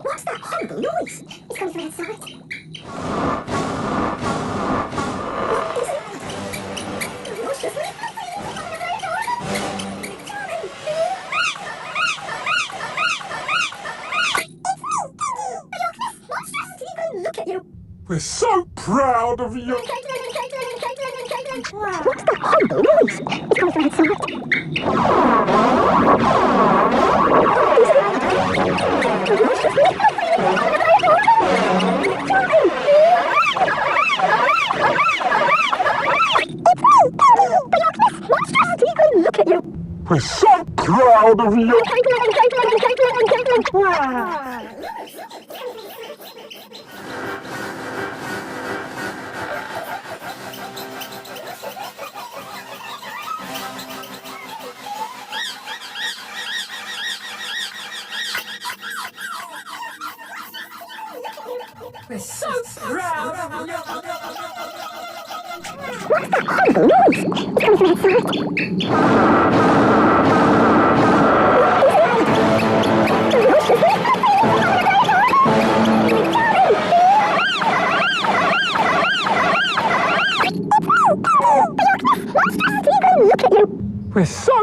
What's that horrible noise? It's coming from inside. What is it? What's this? Look at you. We're so proud of you. What's that horrible noise? It's coming from inside. Look at you. We're so proud of you. We're so proud of you. What's that horrible noise? It's coming from inside. Look at you. We're so.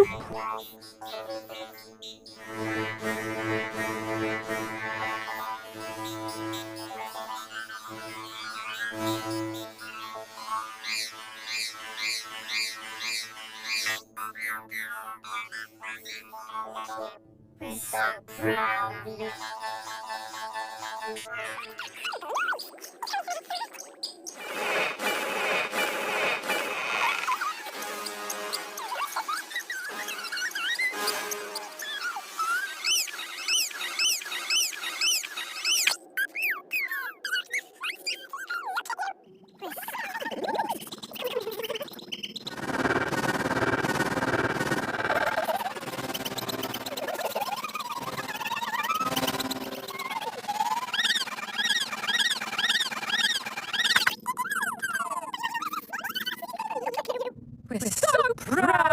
We're so proud of you. We're so proud.